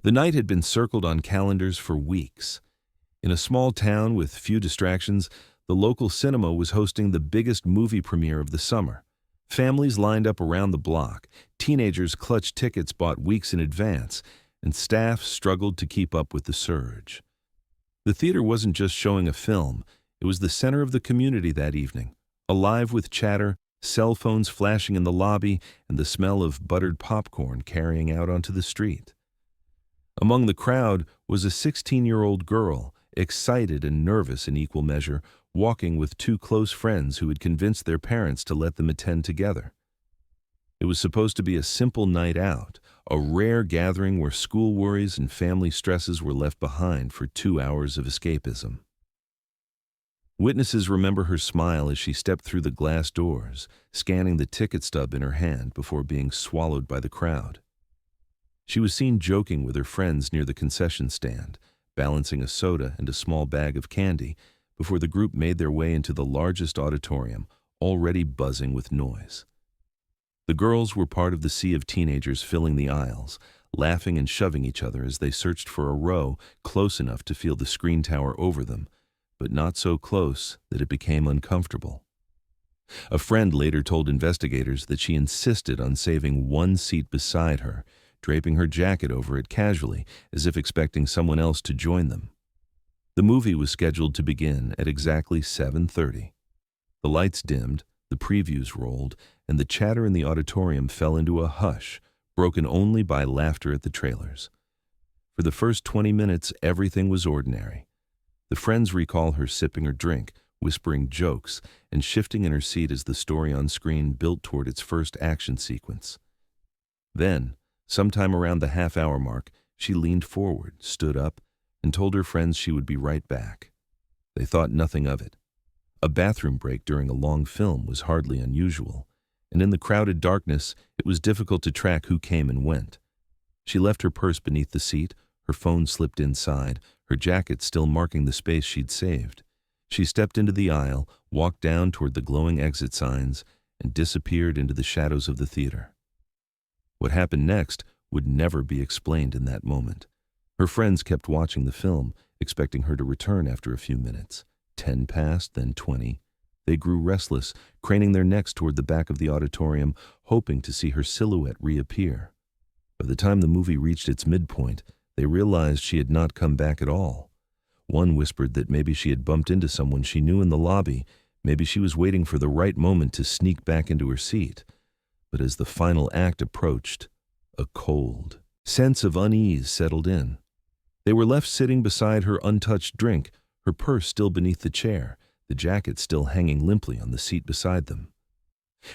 The night had been circled on calendars for weeks. In a small town with few distractions, the local cinema was hosting the biggest movie premiere of the summer. Families lined up around the block, teenagers clutched tickets bought weeks in advance, and staff struggled to keep up with the surge. The theater wasn't just showing a film, it was the center of the community that evening, alive with chatter, cell phones flashing in the lobby, and the smell of buttered popcorn carrying out onto the street. Among the crowd was a 16-year-old girl, excited and nervous in equal measure, walking with two close friends who had convinced their parents to let them attend together. It was supposed to be a simple night out, a rare gathering where school worries and family stresses were left behind for 2 hours of escapism. Witnesses remember her smile as she stepped through the glass doors, scanning the ticket stub in her hand before being swallowed by the crowd. She was seen joking with her friends near the concession stand, balancing a soda and a small bag of candy before the group made their way into the largest auditorium, already buzzing with noise. The girls were part of the sea of teenagers filling the aisles, laughing and shoving each other as they searched for a row close enough to feel the screen tower over them, but not so close that it became uncomfortable. A friend later told investigators that she insisted on saving one seat beside her, draping her jacket over it casually, as if expecting someone else to join them. The movie was scheduled to begin at exactly 7:30. The lights dimmed, the previews rolled, and the chatter in the auditorium fell into a hush, broken only by laughter at the trailers. For the first 20 minutes, everything was ordinary. The friends recall her sipping her drink, whispering jokes, and shifting in her seat as the story on screen built toward its first action sequence. Then, sometime around the half-hour mark, she leaned forward, stood up, and told her friends she would be right back. They thought nothing of it. A bathroom break during a long film was hardly unusual, and in the crowded darkness, it was difficult to track who came and went. She left her purse beneath the seat, her phone slipped inside, her jacket still marking the space she'd saved. She stepped into the aisle, walked down toward the glowing exit signs, and disappeared into the shadows of the theater. What happened next would never be explained in that moment. Her friends kept watching the film, expecting her to return after a few minutes. 10 passed, then 20. They grew restless, craning their necks toward the back of the auditorium, hoping to see her silhouette reappear. By the time the movie reached its midpoint, they realized she had not come back at all. One whispered that maybe she had bumped into someone she knew in the lobby, maybe she was waiting for the right moment to sneak back into her seat. But as the final act approached, a cold sense of unease settled in. They were left sitting beside her untouched drink, her purse still beneath the chair, the jacket still hanging limply on the seat beside them.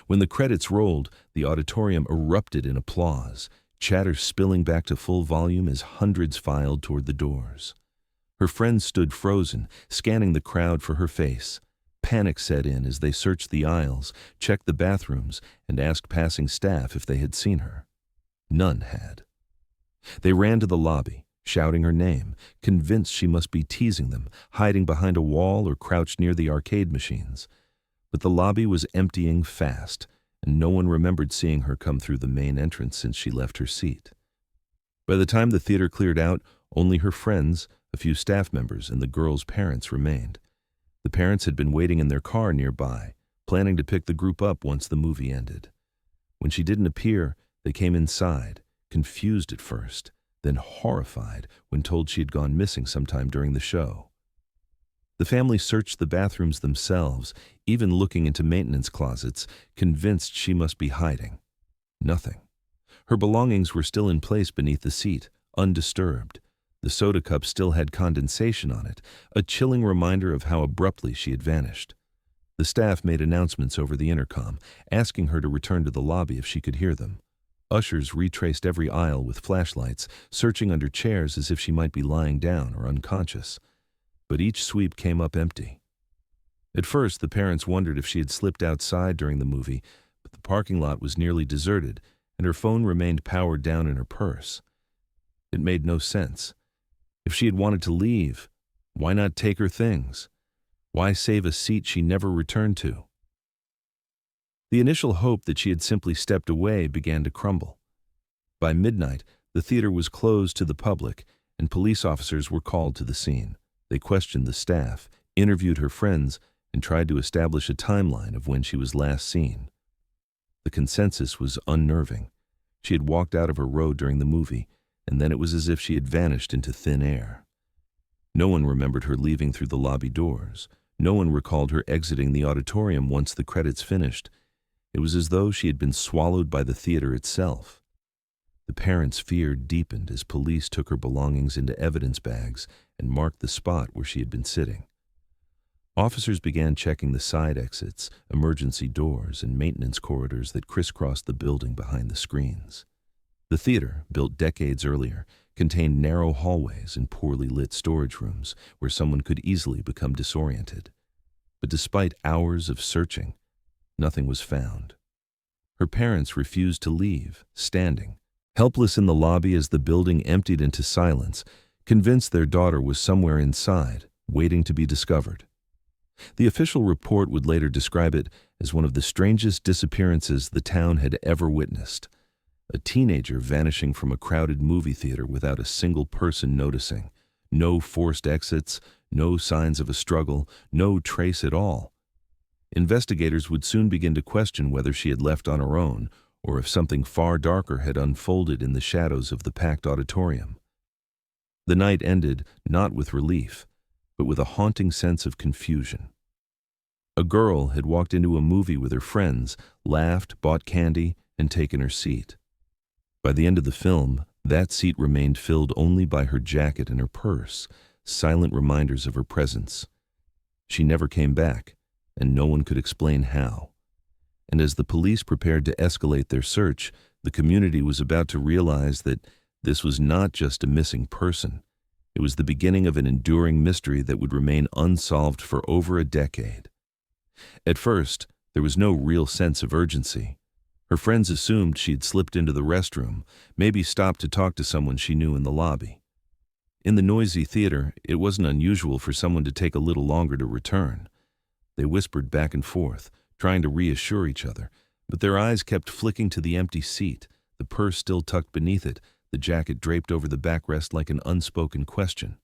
When the credits rolled, the auditorium erupted in applause, chatter spilling back to full volume as hundreds filed toward the doors. Her friends stood frozen, scanning the crowd for her face. Panic set in as they searched the aisles, checked the bathrooms, and asked passing staff if they had seen her. None had. They ran to the lobby, shouting her name, convinced she must be teasing them, hiding behind a wall or crouched near the arcade machines. But the lobby was emptying fast, and no one remembered seeing her come through the main entrance since she left her seat. By the time the theater cleared out, only her friends, a few staff members, and the girls' parents remained. The parents had been waiting in their car nearby, planning to pick the group up once the movie ended. When she didn't appear, they came inside, confused at first, then horrified when told she had gone missing sometime during the show. The family searched the bathrooms themselves, even looking into maintenance closets, convinced she must be hiding. Nothing. Her belongings were still in place beneath the seat, undisturbed. The soda cup still had condensation on it, a chilling reminder of how abruptly she had vanished. The staff made announcements over the intercom, asking her to return to the lobby if she could hear them. Ushers retraced every aisle with flashlights, searching under chairs as if she might be lying down or unconscious. But each sweep came up empty. At first, the parents wondered if she had slipped outside during the movie, but the parking lot was nearly deserted, and her phone remained powered down in her purse. It made no sense. If she had wanted to leave, why not take her things? Why save a seat she never returned to? The initial hope that she had simply stepped away began to crumble. By midnight, The theater was closed to the public, and police officers were called to the scene. They questioned the staff, interviewed her friends, and tried to establish a timeline of when she was last seen. The consensus was unnerving. She had walked out of her row during the movie, and then it was as if she had vanished into thin air. No one remembered her leaving through the lobby doors. No one recalled her exiting the auditorium once the credits finished. It was as though she had been swallowed by the theater itself. The parents' fear deepened as police took her belongings into evidence bags and marked the spot where she had been sitting. Officers began checking the side exits, emergency doors, and maintenance corridors that crisscrossed the building behind the screens. The theater, built decades earlier, contained narrow hallways and poorly lit storage rooms where someone could easily become disoriented. But despite hours of searching, nothing was found. Her parents refused to leave, standing, helpless in the lobby as the building emptied into silence, convinced their daughter was somewhere inside, waiting to be discovered. The official report would later describe it as one of the strangest disappearances the town had ever witnessed. A teenager vanishing from a crowded movie theater without a single person noticing. No forced exits, no signs of a struggle, no trace at all. Investigators would soon begin to question whether she had left on her own or if something far darker had unfolded in the shadows of the packed auditorium. The night ended not with relief, but with a haunting sense of confusion. A girl had walked into a movie with her friends, laughed, bought candy, and taken her seat. By the end of the film, that seat remained filled only by her jacket and her purse, silent reminders of her presence. She never came back, and no one could explain how. And as the police prepared to escalate their search, the community was about to realize that this was not just a missing person. It was the beginning of an enduring mystery that would remain unsolved for over a decade. At first, there was no real sense of urgency. Her friends assumed she'd slipped into the restroom, maybe stopped to talk to someone she knew in the lobby. In the noisy theater, it wasn't unusual for someone to take a little longer to return. They whispered back and forth, trying to reassure each other, but their eyes kept flicking to the empty seat, the purse still tucked beneath it, the jacket draped over the backrest like an unspoken question.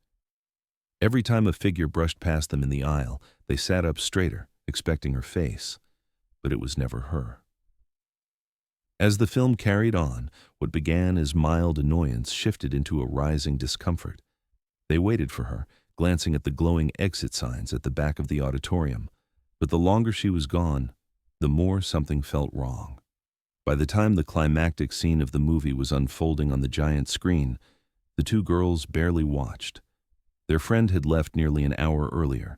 Every time a figure brushed past them in the aisle, they sat up straighter, expecting her face, but it was never her. As the film carried on, what began as mild annoyance shifted into a rising discomfort. They waited for her, glancing at the glowing exit signs at the back of the auditorium, but the longer she was gone, the more something felt wrong. By the time the climactic scene of the movie was unfolding on the giant screen, the two girls barely watched. Their friend had left nearly an hour earlier,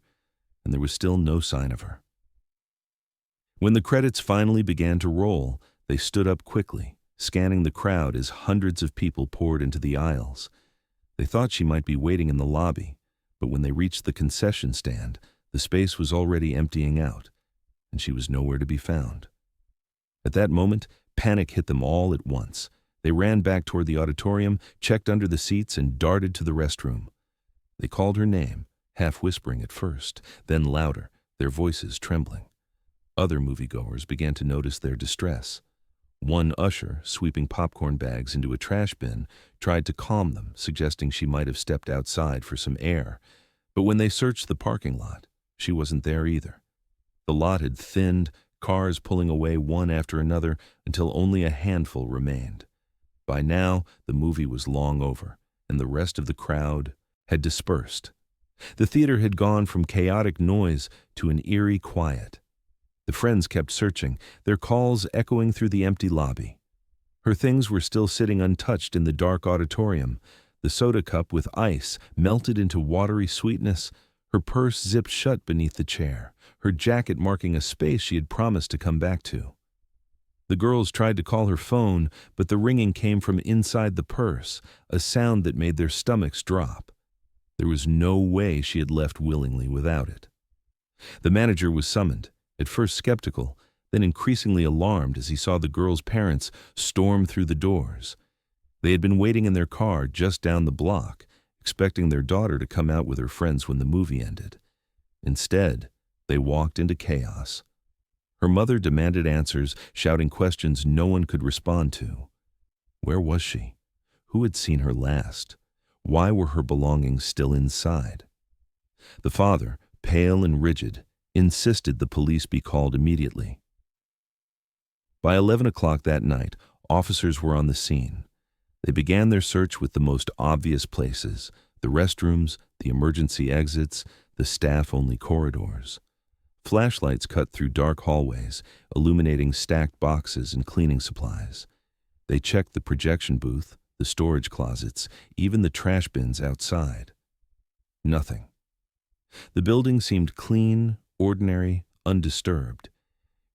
and there was still no sign of her. When the credits finally began to roll, they stood up quickly, scanning the crowd as hundreds of people poured into the aisles. They thought she might be waiting in the lobby, but when they reached the concession stand, the space was already emptying out, and she was nowhere to be found. At that moment, panic hit them all at once. They ran back toward the auditorium, checked under the seats, and darted to the restroom. They called her name, half whispering at first, then louder, their voices trembling. Other moviegoers began to notice their distress. One usher, sweeping popcorn bags into a trash bin, tried to calm them, suggesting she might have stepped outside for some air. But when they searched the parking lot, she wasn't there either. The lot had thinned, cars pulling away one after another until only a handful remained. By now, the movie was long over, and the rest of the crowd had dispersed. The theater had gone from chaotic noise to an eerie quiet. The friends kept searching, their calls echoing through the empty lobby. Her things were still sitting untouched in the dark auditorium, the soda cup with ice melted into watery sweetness, her purse zipped shut beneath the chair, her jacket marking a space she had promised to come back to. The girls tried to call her phone, but the ringing came from inside the purse, a sound that made their stomachs drop. There was no way she had left willingly without it. The manager was summoned, at first skeptical, then increasingly alarmed as he saw the girls' parents storm through the doors. They had been waiting in their car just down the block, expecting their daughter to come out with her friends when the movie ended. Instead, they walked into chaos. Her mother demanded answers, shouting questions no one could respond to. Where was she? Who had seen her last? Why were her belongings still inside? The father, pale and rigid, insisted the police be called immediately. By 11 o'clock that night, officers were on the scene. They began their search with the most obvious places: the restrooms, the emergency exits, the staff-only corridors. Flashlights cut through dark hallways, illuminating stacked boxes and cleaning supplies. They checked the projection booth, the storage closets, even the trash bins outside. Nothing. The building seemed clean, ordinary, undisturbed.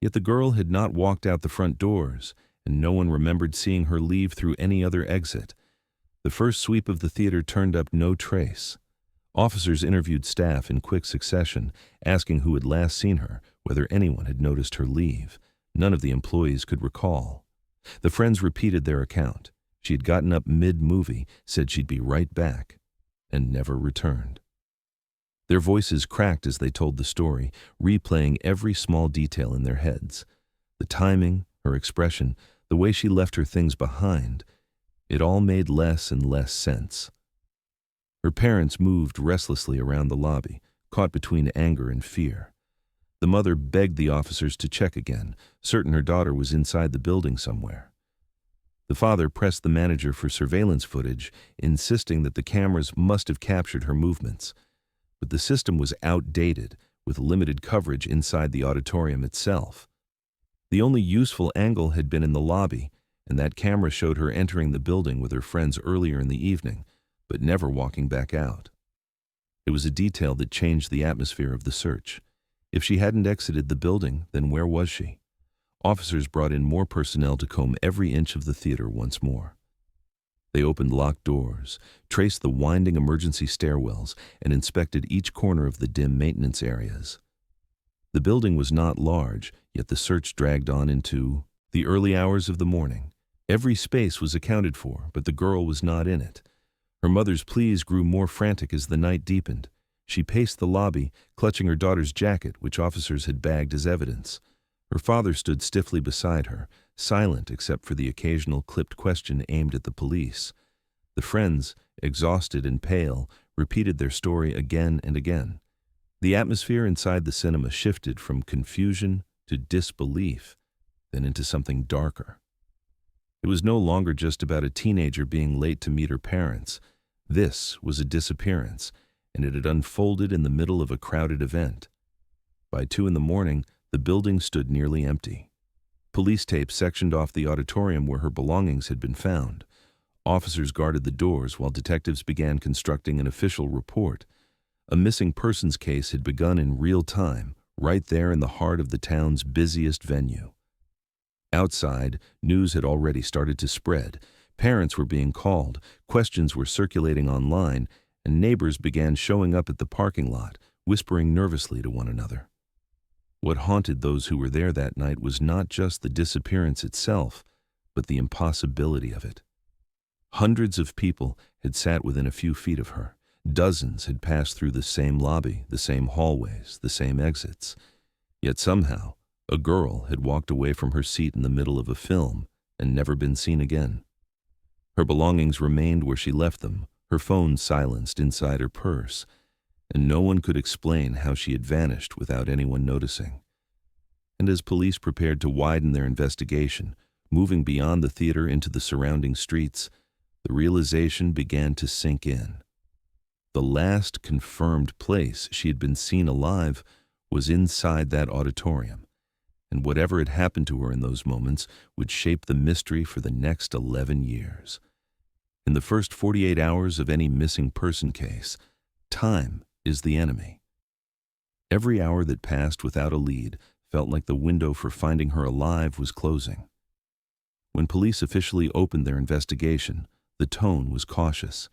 Yet the girl had not walked out the front doors, and no one remembered seeing her leave through any other exit. The first sweep of the theater turned up no trace. Officers interviewed staff in quick succession, asking who had last seen her, whether anyone had noticed her leave. None of the employees could recall. The friends repeated their account. She had gotten up mid-movie, said she'd be right back, and never returned. Their voices cracked as they told the story, replaying every small detail in their heads. The timing, her expression, the way she left her things behind, it all made less and less sense. Her parents moved restlessly around the lobby, caught between anger and fear. The mother begged the officers to check again, certain her daughter was inside the building somewhere. The father pressed the manager for surveillance footage, insisting that the cameras must have captured her movements. But the system was outdated, with limited coverage inside the auditorium itself. The only useful angle had been in the lobby, and that camera showed her entering the building with her friends earlier in the evening, but never walking back out. It was a detail that changed the atmosphere of the search. If she hadn't exited the building, then where was she? Officers brought in more personnel to comb every inch of the theater once more. They opened locked doors, traced the winding emergency stairwells, and inspected each corner of the dim maintenance areas. The building was not large, yet the search dragged on into the early hours of the morning. Every space was accounted for, but the girl was not in it. Her mother's pleas grew more frantic as the night deepened. She paced the lobby, clutching her daughter's jacket, which officers had bagged as evidence. Her father stood stiffly beside her, silent except for the occasional clipped question aimed at the police. The friends, exhausted and pale, repeated their story again and again. The atmosphere inside the cinema shifted from confusion to disbelief, then into something darker. It was no longer just about a teenager being late to meet her parents. This was a disappearance, and it had unfolded in the middle of a crowded event. By 2 a.m, the building stood nearly empty. Police tape sectioned off the auditorium where her belongings had been found. Officers guarded the doors while detectives began constructing an official report. A missing persons case had begun in real time, right there in the heart of the town's busiest venue. Outside, news had already started to spread. Parents were being called, questions were circulating online, and neighbors began showing up at the parking lot, whispering nervously to one another. What haunted those who were there that night was not just the disappearance itself, but the impossibility of it. Hundreds of people had sat within a few feet of her. Dozens had passed through the same lobby, the same hallways, the same exits. Yet somehow, a girl had walked away from her seat in the middle of a film and never been seen again. Her belongings remained where she left them, her phone silenced inside her purse, and no one could explain how she had vanished without anyone noticing. And as police prepared to widen their investigation, moving beyond the theater into the surrounding streets, the realization began to sink in. The last confirmed place she had been seen alive was inside that auditorium, and whatever had happened to her in those moments would shape the mystery for the next 11 years. In the first 48 hours of any missing person case, time is the enemy. Every hour that passed without a lead felt like the window for finding her alive was closing. When police officially opened their investigation, the tone was cautious.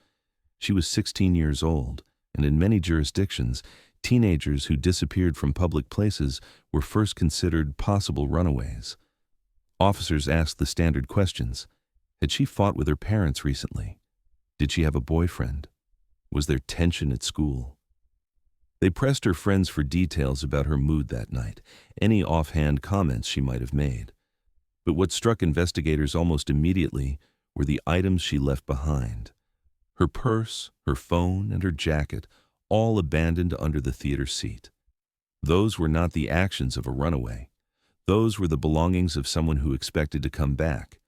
She was 16 years old, and in many jurisdictions, teenagers who disappeared from public places were first considered possible runaways. Officers asked the standard questions. Had she fought with her parents recently? Did she have a boyfriend? Was there tension at school? They pressed her friends for details about her mood that night, any offhand comments she might have made. But what struck investigators almost immediately were the items she left behind. Her purse, her phone, and her jacket, all abandoned under the theater seat. Those were not the actions of a runaway. Those were the belongings of someone who expected to come back.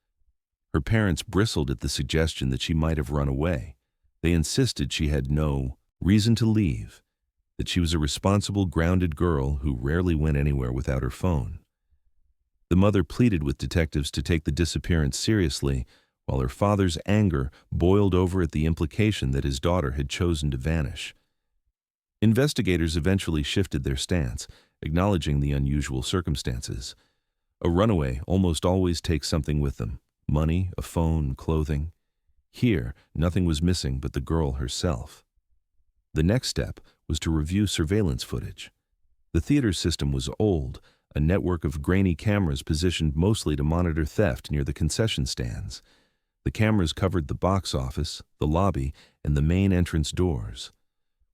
Her parents bristled at the suggestion that she might have run away. They insisted she had no reason to leave, that she was a responsible, grounded girl who rarely went anywhere without her phone. The mother pleaded with detectives to take the disappearance seriously, while her father's anger boiled over at the implication that his daughter had chosen to vanish. Investigators eventually shifted their stance, acknowledging the unusual circumstances. A runaway almost always takes something with them: money, a phone, clothing. Here, nothing was missing but the girl herself. The next step was to review surveillance footage. The theater system was old, a network of grainy cameras positioned mostly to monitor theft near the concession stands. The cameras covered the box office, the lobby, and the main entrance doors.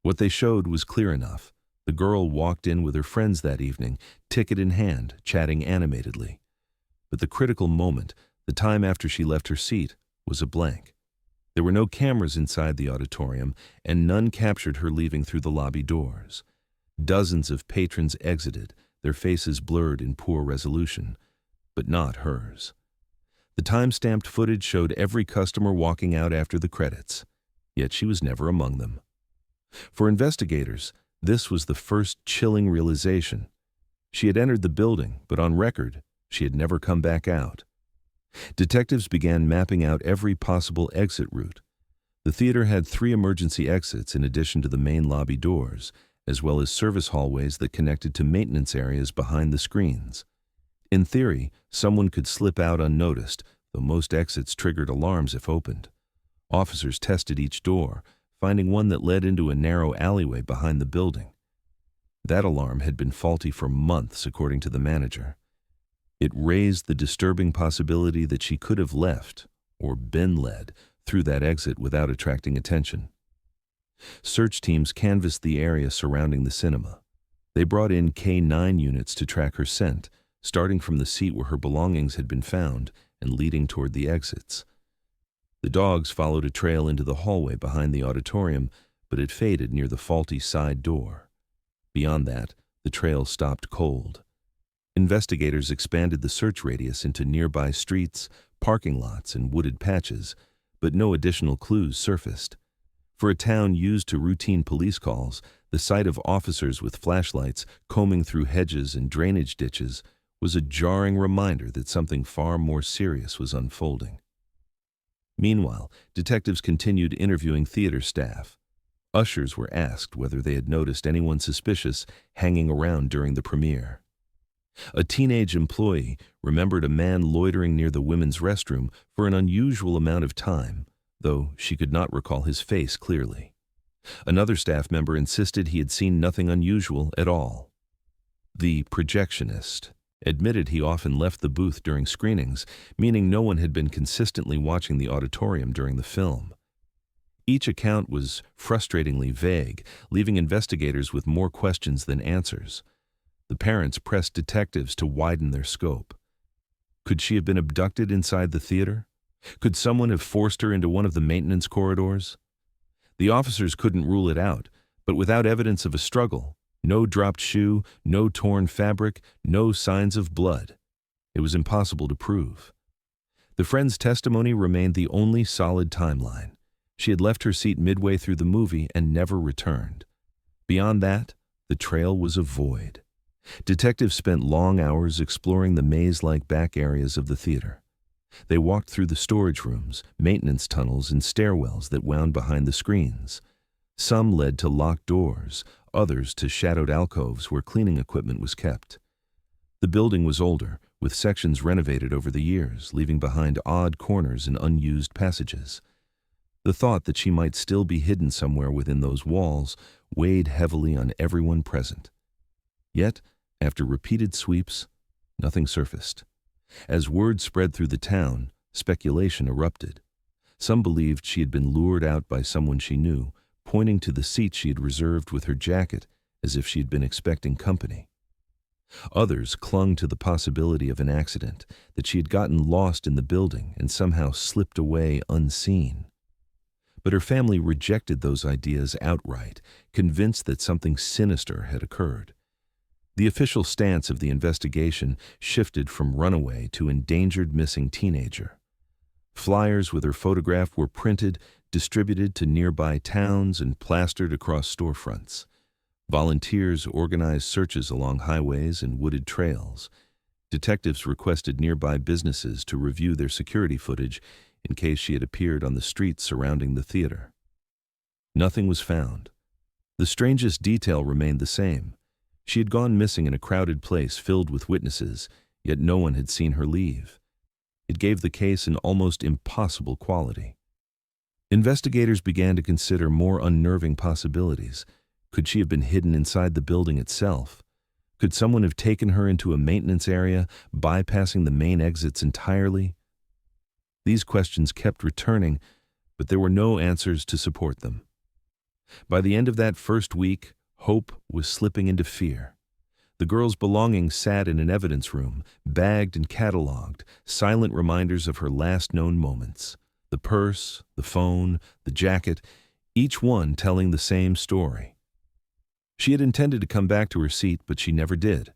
What they showed was clear enough. The girl walked in with her friends that evening, ticket in hand, chatting animatedly. But the critical moment, the time after she left her seat, was a blank. There were no cameras inside the auditorium, and none captured her leaving through the lobby doors. Dozens of patrons exited, their faces blurred in poor resolution, but not hers. The time-stamped footage showed every customer walking out after the credits, yet she was never among them. For investigators, this was the first chilling realization. She had entered the building, but on record, she had never come back out. Detectives began mapping out every possible exit route. The theater had 3 emergency exits in addition to the main lobby doors, as well as service hallways that connected to maintenance areas behind the screens. In theory, someone could slip out unnoticed, though most exits triggered alarms if opened. Officers tested each door, finding one that led into a narrow alleyway behind the building. That alarm had been faulty for months, according to the manager. It raised the disturbing possibility that she could have left, or been led, through that exit without attracting attention. Search teams canvassed the area surrounding the cinema. They brought in K9 units to track her scent, starting from the seat where her belongings had been found and leading toward the exits. The dogs followed a trail into the hallway behind the auditorium, but it faded near the faulty side door. Beyond that, the trail stopped cold. Investigators expanded the search radius into nearby streets, parking lots, and wooded patches, but no additional clues surfaced. For a town used to routine police calls, the sight of officers with flashlights combing through hedges and drainage ditches was a jarring reminder that something far more serious was unfolding. Meanwhile, detectives continued interviewing theater staff. Ushers were asked whether they had noticed anyone suspicious hanging around during the premiere. A teenage employee remembered a man loitering near the women's restroom for an unusual amount of time, though she could not recall his face clearly. Another staff member insisted he had seen nothing unusual at all. The projectionist admitted he often left the booth during screenings, meaning no one had been consistently watching the auditorium during the film. Each account was frustratingly vague, leaving investigators with more questions than answers. The parents pressed detectives to widen their scope. Could she have been abducted inside the theater? Could someone have forced her into one of the maintenance corridors? The officers couldn't rule it out, but without evidence of a struggle, no dropped shoe, no torn fabric, no signs of blood, it was impossible to prove. The friend's testimony remained the only solid timeline. She had left her seat midway through the movie and never returned. Beyond that, the trail was a void. Detectives spent long hours exploring the maze-like back areas of the theater. They walked through the storage rooms, maintenance tunnels, and stairwells that wound behind the screens. Some led to locked doors, others to shadowed alcoves where cleaning equipment was kept. The building was older, with sections renovated over the years, leaving behind odd corners and unused passages. The thought that she might still be hidden somewhere within those walls weighed heavily on everyone present. Yet, after repeated sweeps, nothing surfaced. As word spread through the town, speculation erupted. Some believed she had been lured out by someone she knew, pointing to the seat she had reserved with her jacket as if she had been expecting company. Others clung to the possibility of an accident, that she had gotten lost in the building and somehow slipped away unseen. But her family rejected those ideas outright, convinced that something sinister had occurred. The official stance of the investigation shifted from runaway to endangered missing teenager. Flyers with her photograph were printed, distributed to nearby towns, and plastered across storefronts. Volunteers organized searches along highways and wooded trails. Detectives requested nearby businesses to review their security footage in case she had appeared on the streets surrounding the theater. Nothing was found. The strangest detail remained the same. She had gone missing in a crowded place filled with witnesses, yet no one had seen her leave. It gave the case an almost impossible quality. Investigators began to consider more unnerving possibilities. Could she have been hidden inside the building itself? Could someone have taken her into a maintenance area, bypassing the main exits entirely? These questions kept returning, but there were no answers to support them. By the end of that first week, hope was slipping into fear. The girl's belongings sat in an evidence room, bagged and catalogued, silent reminders of her last known moments. The purse, the phone, the jacket, each one telling the same story. She had intended to come back to her seat, but she never did.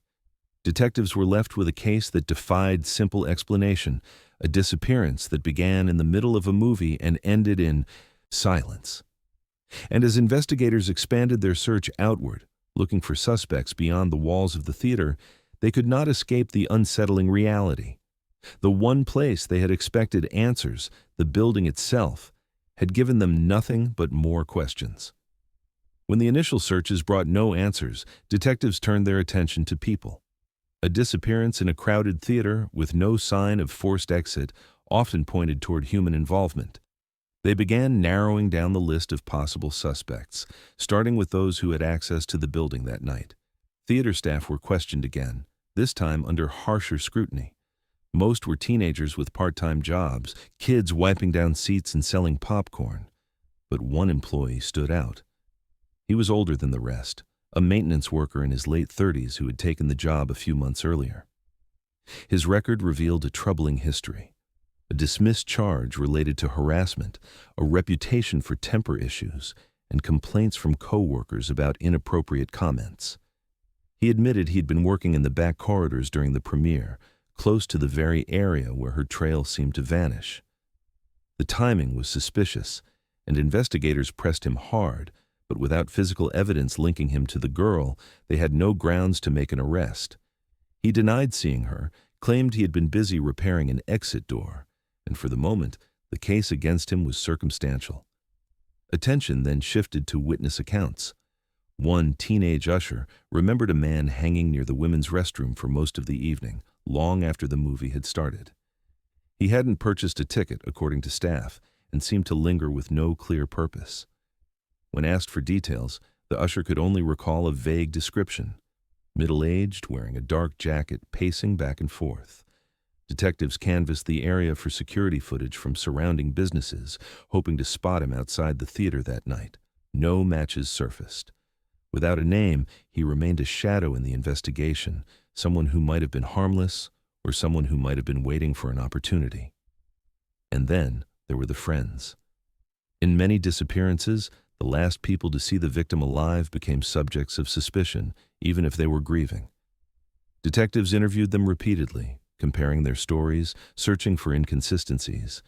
Detectives were left with a case that defied simple explanation, a disappearance that began in the middle of a movie and ended in silence. And as investigators expanded their search outward, looking for suspects beyond the walls of the theater, they could not escape the unsettling reality. The one place they had expected answers, the building itself, had given them nothing but more questions. When the initial searches brought no answers, detectives turned their attention to people. A disappearance in a crowded theater with no sign of forced exit often pointed toward human involvement. They began narrowing down the list of possible suspects, starting with those who had access to the building that night. Theater staff were questioned again, this time under harsher scrutiny. Most were teenagers with part-time jobs, kids wiping down seats and selling popcorn. But one employee stood out. He was older than the rest, a maintenance worker in his late 30s who had taken the job a few months earlier. His record revealed a troubling history. A dismissed charge related to harassment, a reputation for temper issues, and complaints from co-workers about inappropriate comments. He admitted he'd been working in the back corridors during the premiere, close to the very area where her trail seemed to vanish. The timing was suspicious, and investigators pressed him hard, but without physical evidence linking him to the girl, they had no grounds to make an arrest. He denied seeing her, claimed he had been busy repairing an exit door, and for the moment, the case against him was circumstantial. Attention then shifted to witness accounts. One teenage usher remembered a man hanging near the women's restroom for most of the evening, long after the movie had started. He hadn't purchased a ticket, according to staff, and seemed to linger with no clear purpose. When asked for details, the usher could only recall a vague description. Middle-aged, wearing a dark jacket, pacing back and forth. Detectives canvassed the area for security footage from surrounding businesses, hoping to spot him outside the theater that night. No matches surfaced. Without a name, he remained a shadow in the investigation, someone who might have been harmless or someone who might have been waiting for an opportunity. And then there were the friends. In many disappearances, the last people to see the victim alive became subjects of suspicion, even if they were grieving. Detectives interviewed them repeatedly, comparing their stories, searching for inconsistencies.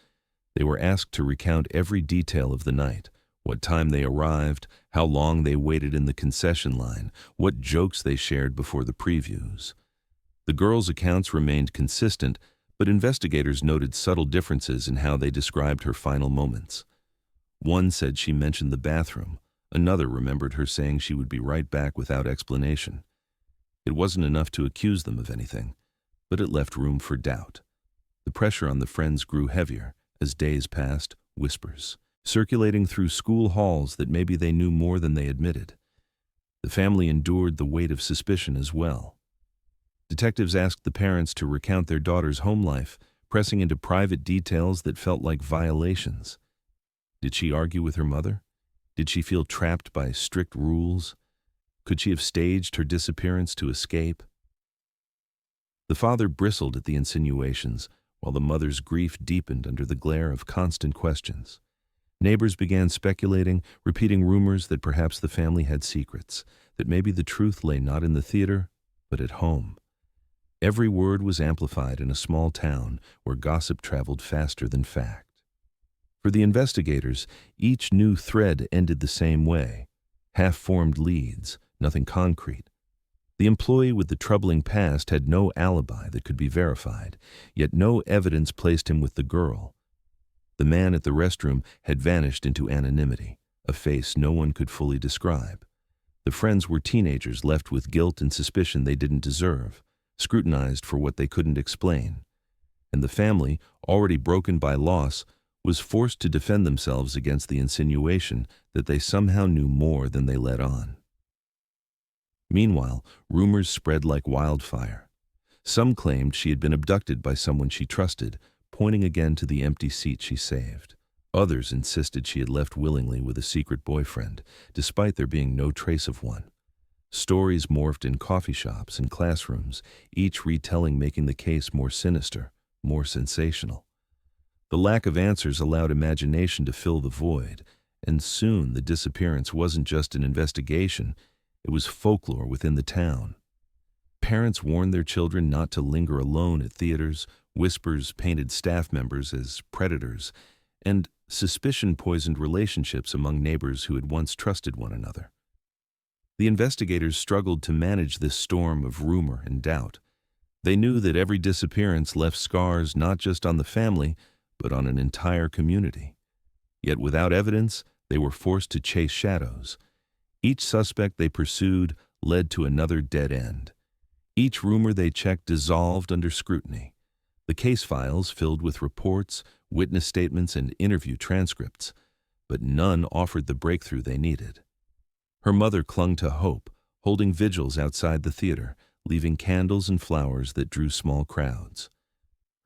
They were asked to recount every detail of the night, what time they arrived, how long they waited in the concession line, what jokes they shared before the previews. The girls' accounts remained consistent, but investigators noted subtle differences in how they described her final moments. One said she mentioned the bathroom. Another remembered her saying she would be right back without explanation. It wasn't enough to accuse them of anything, but it left room for doubt. The pressure on the friends grew heavier as days passed, whispers circulating through school halls that maybe they knew more than they admitted. The family endured the weight of suspicion as well. Detectives asked the parents to recount their daughter's home life, pressing into private details that felt like violations. Did she argue with her mother? Did she feel trapped by strict rules? Could she have staged her disappearance to escape? The father bristled at the insinuations, while the mother's grief deepened under the glare of constant questions. Neighbors began speculating, repeating rumors that perhaps the family had secrets, that maybe the truth lay not in the theater, but at home. Every word was amplified in a small town where gossip traveled faster than fact. For the investigators, each new thread ended the same way: half-formed leads, nothing concrete. The employee with the troubling past had no alibi that could be verified, yet no evidence placed him with the girl. The man at the restroom had vanished into anonymity, a face no one could fully describe. The friends were teenagers left with guilt and suspicion they didn't deserve, scrutinized for what they couldn't explain. And the family, already broken by loss, was forced to defend themselves against the insinuation that they somehow knew more than they let on. Meanwhile, rumors spread like wildfire. Some claimed she had been abducted by someone she trusted, pointing again to the empty seat she saved. Others insisted she had left willingly with a secret boyfriend, despite there being no trace of one. Stories morphed in coffee shops and classrooms, each retelling making the case more sinister, more sensational. The lack of answers allowed imagination to fill the void, and soon the disappearance wasn't just an investigation, it was folklore within the town. Parents warned their children not to linger alone at theaters, whispers painted staff members as predators, and suspicion poisoned relationships among neighbors who had once trusted one another. The investigators struggled to manage this storm of rumor and doubt. They knew that every disappearance left scars not just on the family, but on an entire community. Yet without evidence, they were forced to chase shadows. Each suspect they pursued led to another dead end. Each rumor they checked dissolved under scrutiny. The case files filled with reports, witness statements, and interview transcripts, but none offered the breakthrough they needed. Her mother clung to hope, holding vigils outside the theater, leaving candles and flowers that drew small crowds.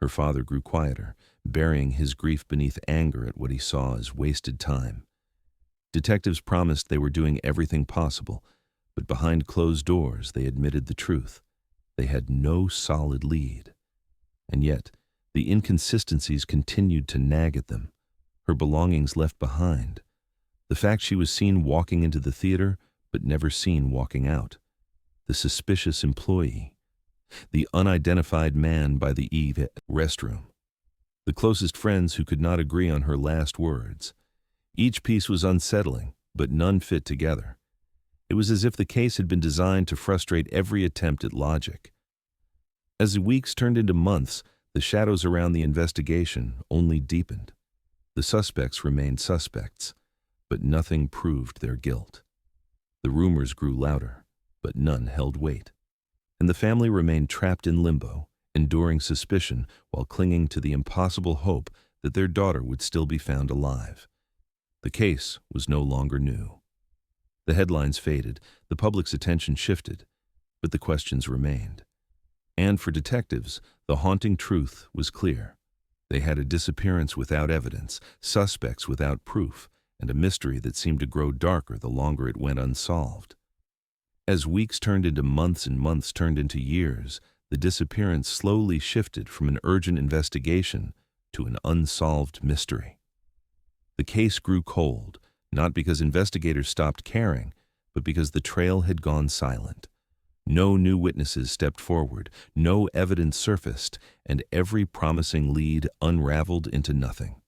Her father grew quieter, burying his grief beneath anger at what he saw as wasted time. Detectives promised they were doing everything possible, but behind closed doors they admitted the truth. They had no solid lead. And yet, the inconsistencies continued to nag at them. Her belongings left behind. The fact she was seen walking into the theater, but never seen walking out. The suspicious employee. The unidentified man by the Eve restroom. The closest friends who could not agree on her last words. Each piece was unsettling, but none fit together. It was as if the case had been designed to frustrate every attempt at logic. As the weeks turned into months, the shadows around the investigation only deepened. The suspects remained suspects, but nothing proved their guilt. The rumors grew louder, but none held weight. And the family remained trapped in limbo, enduring suspicion while clinging to the impossible hope that their daughter would still be found alive. The case was no longer new. The headlines faded, the public's attention shifted, but the questions remained. And for detectives, the haunting truth was clear. They had a disappearance without evidence, suspects without proof, and a mystery that seemed to grow darker the longer it went unsolved. As weeks turned into months and months turned into years, the disappearance slowly shifted from an urgent investigation to an unsolved mystery. The case grew cold, not because investigators stopped caring, but because the trail had gone silent. No new witnesses stepped forward, no evidence surfaced, and every promising lead unraveled into nothing.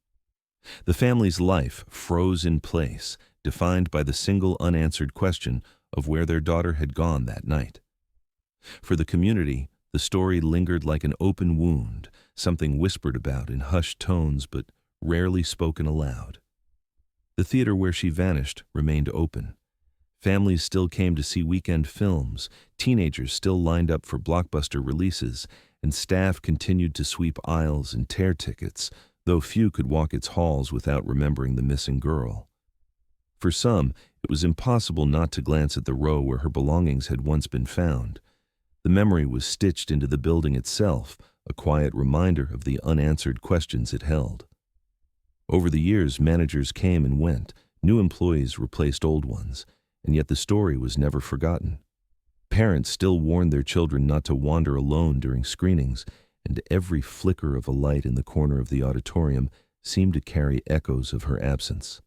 The family's life froze in place, defined by the single unanswered question of where their daughter had gone that night. For the community, the story lingered like an open wound, something whispered about in hushed tones but rarely spoken aloud. The theater where she vanished remained open. Families still came to see weekend films, teenagers still lined up for blockbuster releases, and staff continued to sweep aisles and tear tickets, though few could walk its halls without remembering the missing girl. For some, it was impossible not to glance at the row where her belongings had once been found. The memory was stitched into the building itself, a quiet reminder of the unanswered questions it held. Over the years, managers came and went, new employees replaced old ones, and yet the story was never forgotten. Parents still warned their children not to wander alone during screenings, and every flicker of a light in the corner of the auditorium seemed to carry echoes of her absence.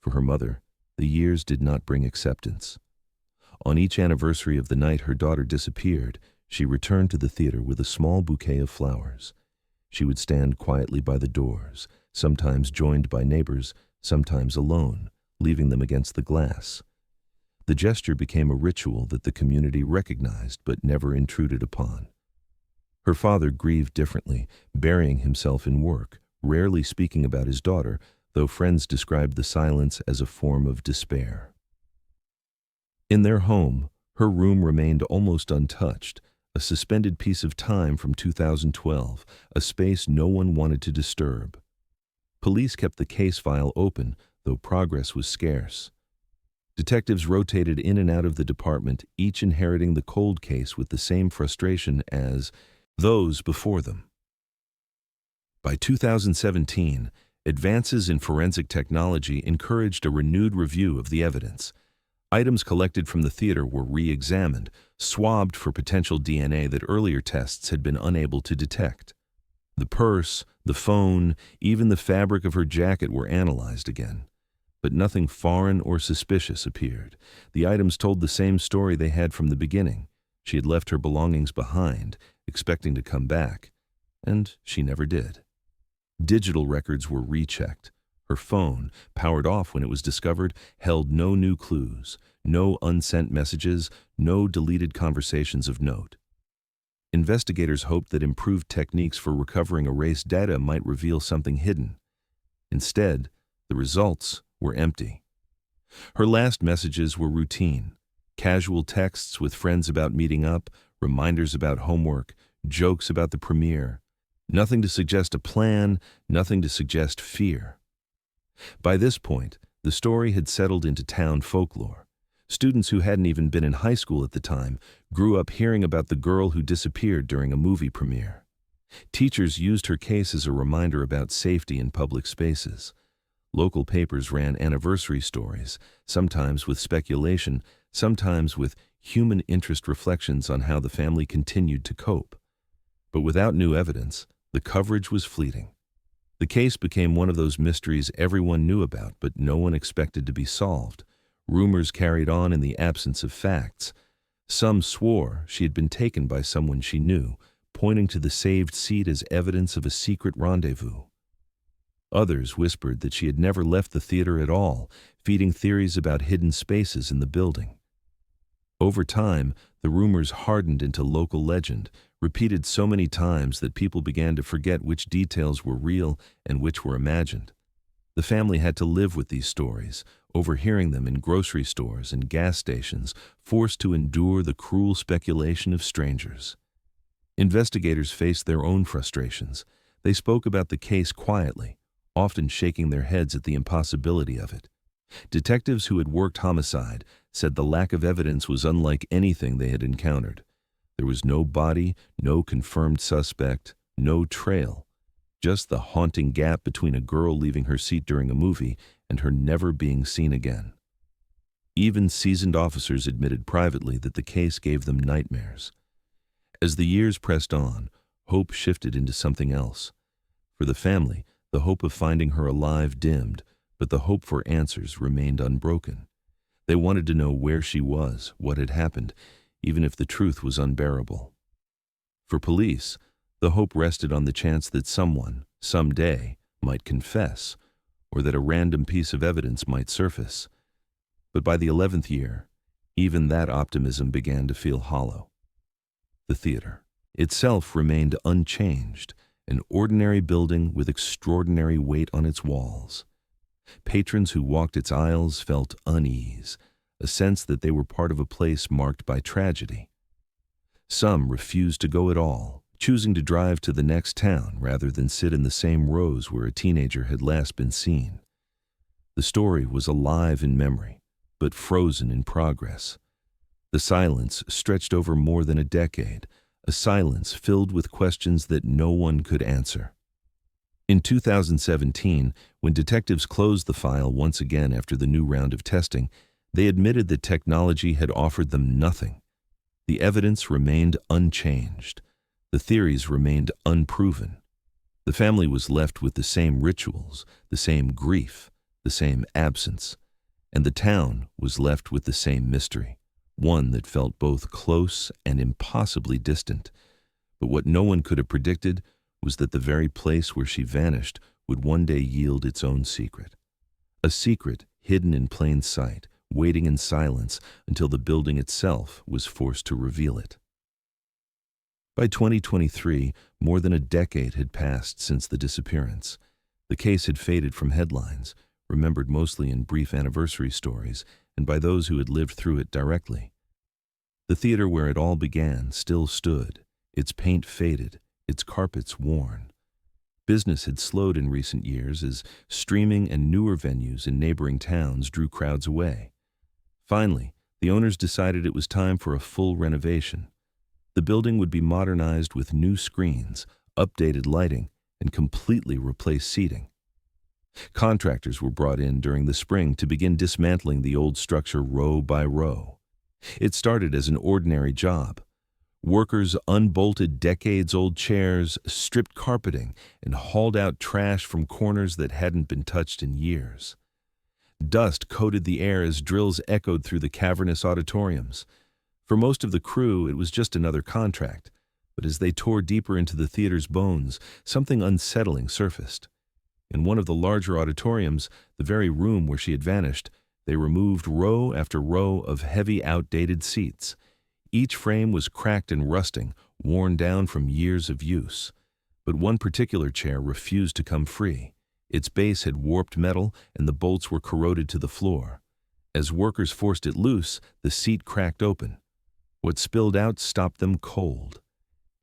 For her mother, the years did not bring acceptance. On each anniversary of the night her daughter disappeared, she returned to the theater with a small bouquet of flowers. She would stand quietly by the doors, sometimes joined by neighbors, sometimes alone, leaving them against the glass. The gesture became a ritual that the community recognized but never intruded upon. Her father grieved differently, burying himself in work, rarely speaking about his daughter, though friends described the silence as a form of despair. In their home, her room remained almost untouched, a suspended piece of time from 2012, a space no one wanted to disturb. Police kept the case file open, though progress was scarce. Detectives rotated in and out of the department, each inheriting the cold case with the same frustration as those before them. By 2017, advances in forensic technology encouraged a renewed review of the evidence. Items collected from the theater were re-examined, swabbed for potential DNA that earlier tests had been unable to detect. The purse, the phone, even the fabric of her jacket were analyzed again. But nothing foreign or suspicious appeared. The items told the same story they had from the beginning. She had left her belongings behind, expecting to come back, and she never did. Digital records were rechecked. Her phone, powered off when it was discovered, held no new clues, no unsent messages, no deleted conversations of note. Investigators hoped that improved techniques for recovering erased data might reveal something hidden. Instead, the results were empty. Her last messages were routine, casual texts with friends about meeting up, reminders about homework, jokes about the premiere. Nothing to suggest a plan, nothing to suggest fear. By this point, the story had settled into town folklore. Students who hadn't even been in high school at the time grew up hearing about the girl who disappeared during a movie premiere. Teachers used her case as a reminder about safety in public spaces. Local papers ran anniversary stories, sometimes with speculation, sometimes with human interest reflections on how the family continued to cope. But without new evidence, the coverage was fleeting. The case became one of those mysteries everyone knew about, but no one expected to be solved. Rumors carried on in the absence of facts. Some swore she had been taken by someone she knew, pointing to the saved seat as evidence of a secret rendezvous. Others whispered that she had never left the theater at all, feeding theories about hidden spaces in the building. Over time, the rumors hardened into local legend, repeated so many times that people began to forget which details were real and which were imagined. The family had to live with these stories, overhearing them in grocery stores and gas stations, forced to endure the cruel speculation of strangers. Investigators faced their own frustrations. They spoke about the case quietly, often shaking their heads at the impossibility of it. Detectives who had worked homicide said the lack of evidence was unlike anything they had encountered. There was no body, no confirmed suspect, no trail, just the haunting gap between a girl leaving her seat during a movie and her never being seen again. Even seasoned officers admitted privately that the case gave them nightmares. As the years pressed on, hope shifted into something else. For the family, the hope of finding her alive dimmed, but the hope for answers remained unbroken. They wanted to know where she was, what had happened, even if the truth was unbearable. For police, the hope rested on the chance that someone, someday, might confess, or that a random piece of evidence might surface. But by the 11th year, even that optimism began to feel hollow. The theater itself remained unchanged, an ordinary building with extraordinary weight on its walls. Patrons who walked its aisles felt unease, a sense that they were part of a place marked by tragedy. Some refused to go at all, choosing to drive to the next town rather than sit in the same rows where a teenager had last been seen. The story was alive in memory, but frozen in progress. The silence stretched over more than a decade, a silence filled with questions that no one could answer. In 2017, when detectives closed the file once again after the new round of testing, they admitted that technology had offered them nothing. The evidence remained unchanged. The theories remained unproven. The family was left with the same rituals, the same grief, the same absence, and the town was left with the same mystery, one that felt both close and impossibly distant. But what no one could have predicted was that the very place where she vanished would one day yield its own secret. A secret hidden in plain sight, waiting in silence until the building itself was forced to reveal it. By 2023, more than a decade had passed since the disappearance. The case had faded from headlines, remembered mostly in brief anniversary stories and by those who had lived through it directly. The theater where it all began still stood, its paint faded, its carpets worn. Business had slowed in recent years as streaming and newer venues in neighboring towns drew crowds away. Finally, the owners decided it was time for a full renovation. The building would be modernized with new screens, updated lighting, and completely replaced seating. Contractors were brought in during the spring to begin dismantling the old structure row by row. It started as an ordinary job. Workers unbolted decades-old chairs, stripped carpeting, and hauled out trash from corners that hadn't been touched in years. Dust coated the air as drills echoed through the cavernous auditoriums. For most of the crew, it was just another contract, but as they tore deeper into the theater's bones, something unsettling surfaced. In one of the larger auditoriums, the very room where she had vanished, they removed row after row of heavy, outdated seats. Each frame was cracked and rusting, worn down from years of use. But one particular chair refused to come free. Its base had warped metal, and the bolts were corroded to the floor. As workers forced it loose, the seat cracked open. What spilled out stopped them cold.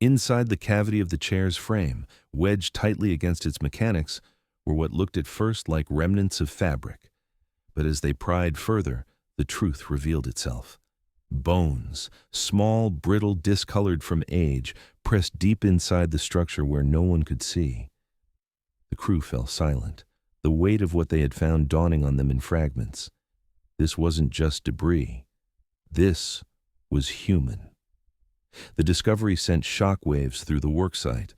Inside the cavity of the chair's frame, wedged tightly against its mechanics, were what looked at first like remnants of fabric. But as they pried further, the truth revealed itself. Bones, small, brittle, discolored from age, pressed deep inside the structure where no one could see. The crew fell silent, the weight of what they had found dawning on them in fragments. This wasn't just debris. This was human. The discovery sent shockwaves through the worksite.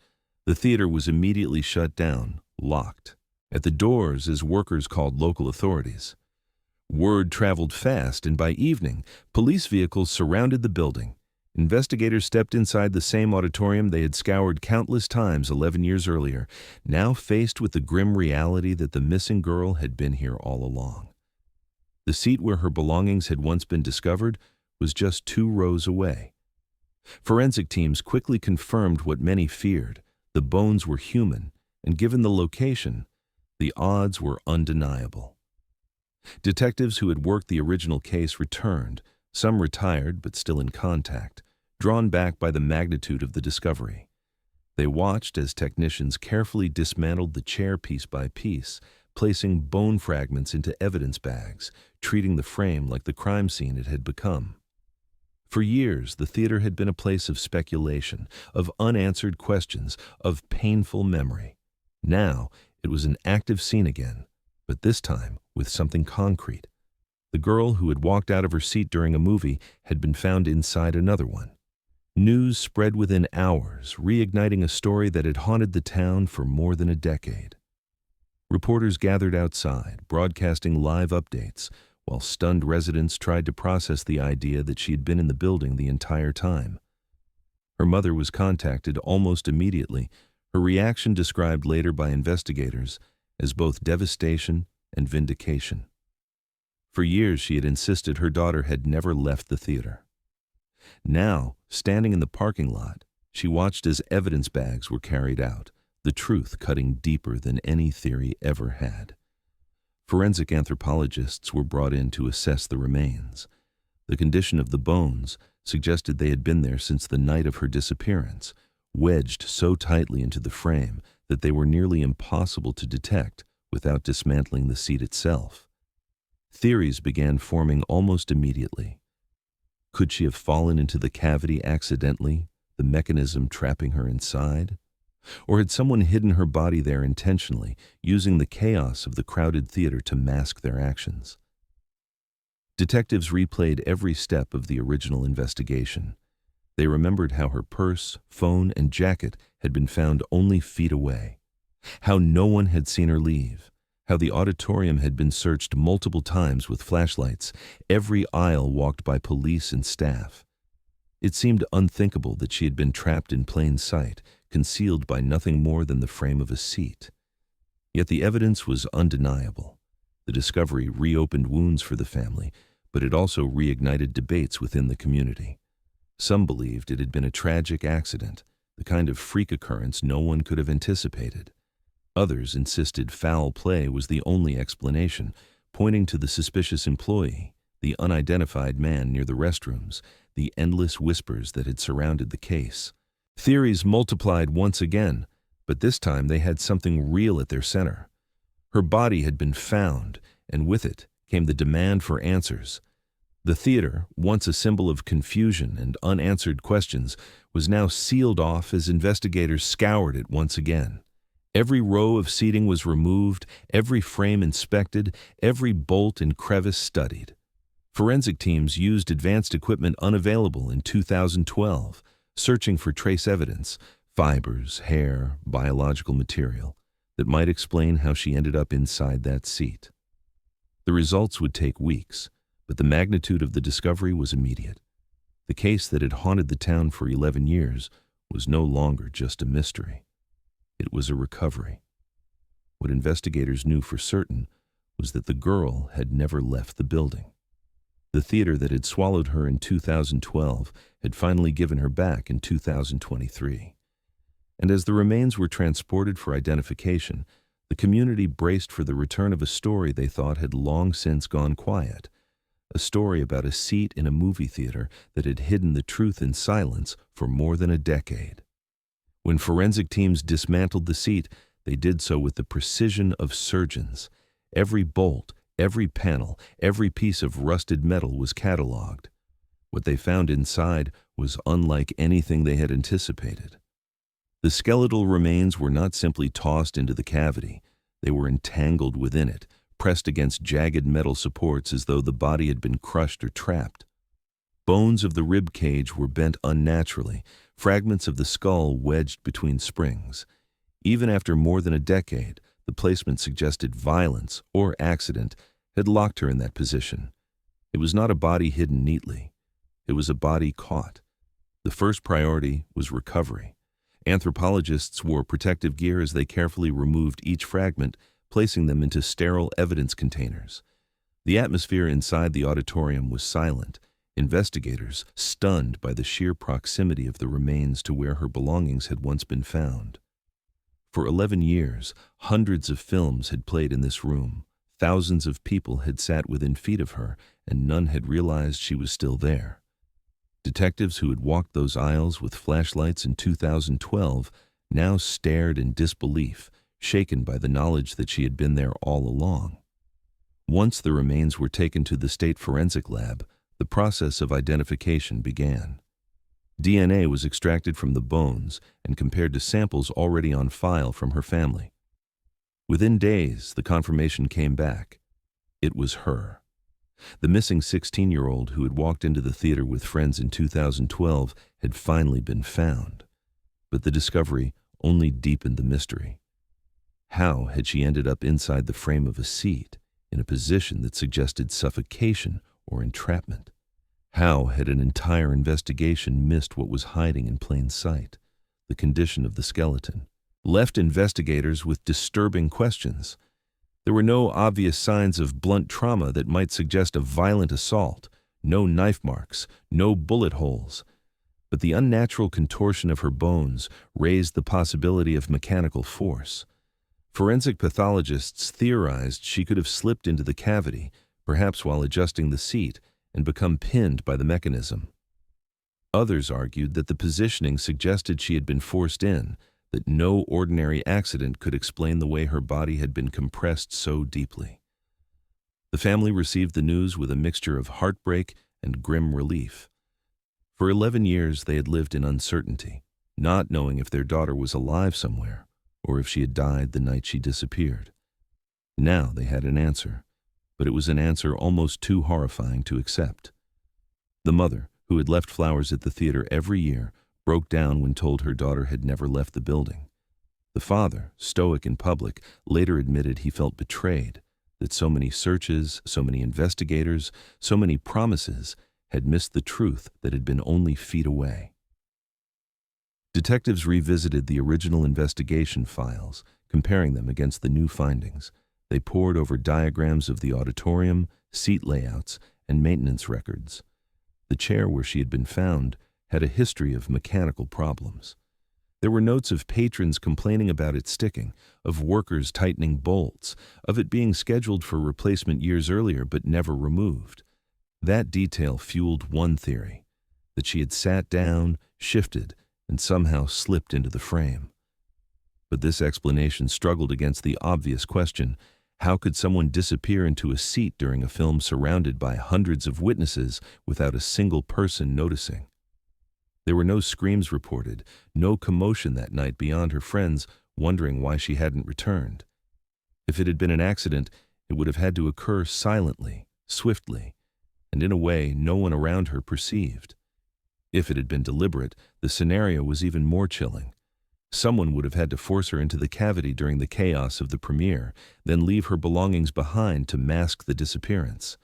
The theater was immediately shut down, locked. At the doors, as workers called local authorities. Word traveled fast, and by evening, police vehicles surrounded the building. Investigators stepped inside the same auditorium they had scoured countless times 11 years earlier, now faced with the grim reality that the missing girl had been here all along. The seat where her belongings had once been discovered was just 2 rows away. Forensic teams quickly confirmed what many feared. The bones were human, and given the location, the odds were undeniable. Detectives who had worked the original case returned, some retired but still in contact, drawn back by the magnitude of the discovery. They watched as technicians carefully dismantled the chair piece by piece, placing bone fragments into evidence bags, treating the frame like the crime scene it had become. For years, the theater had been a place of speculation, of unanswered questions, of painful memory. Now, it was an active scene again, but this time with something concrete. The girl who had walked out of her seat during a movie had been found inside another one. News spread within hours, reigniting a story that had haunted the town for more than a decade. Reporters gathered outside, broadcasting live updates, while stunned residents tried to process the idea that she had been in the building the entire time. Her mother was contacted almost immediately, her reaction described later by investigators as both devastation and vindication. For years she had insisted her daughter had never left the theater. Now, standing in the parking lot, she watched as evidence bags were carried out, the truth cutting deeper than any theory ever had. Forensic anthropologists were brought in to assess the remains. The condition of the bones suggested they had been there since the night of her disappearance, wedged so tightly into the frame that they were nearly impossible to detect without dismantling the seat itself. Theories began forming almost immediately. Could she have fallen into the cavity accidentally, the mechanism trapping her inside? Or had someone hidden her body there intentionally, using the chaos of the crowded theater to mask their actions? Detectives replayed every step of the original investigation. They remembered how her purse, phone, and jacket had been found only feet away, how no one had seen her leave, how the auditorium had been searched multiple times with flashlights, every aisle walked by police and staff. It seemed unthinkable that she had been trapped in plain sight, concealed by nothing more than the frame of a seat. Yet the evidence was undeniable. The discovery reopened wounds for the family, but it also reignited debates within the community. Some believed it had been a tragic accident, the kind of freak occurrence no one could have anticipated. Others insisted foul play was the only explanation, pointing to the suspicious employee, the unidentified man near the restrooms, the endless whispers that had surrounded the case. Theories multiplied once again, but this time they had something real at their center. Her body had been found, and with it came the demand for answers. The theater, once a symbol of confusion and unanswered questions, was now sealed off as investigators scoured it once again. Every row of seating was removed, every frame inspected, every bolt and crevice studied. Forensic teams used advanced equipment unavailable in 2012, searching for trace evidence, fibers, hair, biological material, that might explain how she ended up inside that seat. The results would take weeks, but the magnitude of the discovery was immediate. The case that had haunted the town for 11 years was no longer just a mystery. It was a recovery. What investigators knew for certain was that the girl had never left the building. The theater that had swallowed her in 2012 had finally given her back in 2023. And as the remains were transported for identification, the community braced for the return of a story they thought had long since gone quiet, a story about a seat in a movie theater that had hidden the truth in silence for more than a decade. When forensic teams dismantled the seat, they did so with the precision of surgeons. Every bolt, every panel, every piece of rusted metal was cataloged. What they found inside was unlike anything they had anticipated. The skeletal remains were not simply tossed into the cavity. They were entangled within it, pressed against jagged metal supports as though the body had been crushed or trapped. Bones of the rib cage were bent unnaturally, fragments of the skull wedged between springs. Even after more than a decade, the placement suggested violence or accident had locked her in that position. It was not a body hidden neatly. It was a body caught. The first priority was recovery. Anthropologists wore protective gear as they carefully removed each fragment, placing them into sterile evidence containers. The atmosphere inside the auditorium was silent. Investigators, stunned by the sheer proximity of the remains to where her belongings had once been found. For 11 years, hundreds of films had played in this room. Thousands of people had sat within feet of her, and none had realized she was still there. Detectives who had walked those aisles with flashlights in 2012 now stared in disbelief, shaken by the knowledge that she had been there all along. Once the remains were taken to the state forensic lab, the process of identification began. DNA was extracted from the bones and compared to samples already on file from her family. Within days, the confirmation came back. It was her. The missing 16-year-old who had walked into the theater with friends in 2012 had finally been found. But the discovery only deepened the mystery. How had she ended up inside the frame of a seat, in a position that suggested suffocation or entrapment? How had an entire investigation missed what was hiding in plain sight? The condition of the skeleton left investigators with disturbing questions. There were no obvious signs of blunt trauma that might suggest a violent assault, no knife marks, no bullet holes. But the unnatural contortion of her bones raised the possibility of mechanical force. Forensic pathologists theorized she could have slipped into the cavity, perhaps while adjusting the seat, and become pinned by the mechanism. Others argued that the positioning suggested she had been forced in, that no ordinary accident could explain the way her body had been compressed so deeply. The family received the news with a mixture of heartbreak and grim relief. For 11 years they had lived in uncertainty, not knowing if their daughter was alive somewhere or if she had died the night she disappeared. Now they had an answer, but it was an answer almost too horrifying to accept. The mother, who had left flowers at the theater every year, broke down when told her daughter had never left the building. The father, stoic in public, later admitted he felt betrayed, that so many searches, so many investigators, so many promises had missed the truth that had been only feet away. Detectives revisited the original investigation files, comparing them against the new findings. They pored over diagrams of the auditorium, seat layouts, and maintenance records. The chair where she had been found had a history of mechanical problems. There were notes of patrons complaining about it sticking, of workers tightening bolts, of it being scheduled for replacement years earlier but never removed. That detail fueled one theory, that she had sat down, shifted, and somehow slipped into the frame. But this explanation struggled against the obvious question: how could someone disappear into a seat during a film surrounded by hundreds of witnesses without a single person noticing? There were no screams reported, no commotion that night beyond her friends wondering why she hadn't returned. If it had been an accident, it would have had to occur silently, swiftly, and in a way no one around her perceived. If it had been deliberate, the scenario was even more chilling. Someone would have had to force her into the cavity during the chaos of the premiere, then leave her belongings behind to mask the disappearance.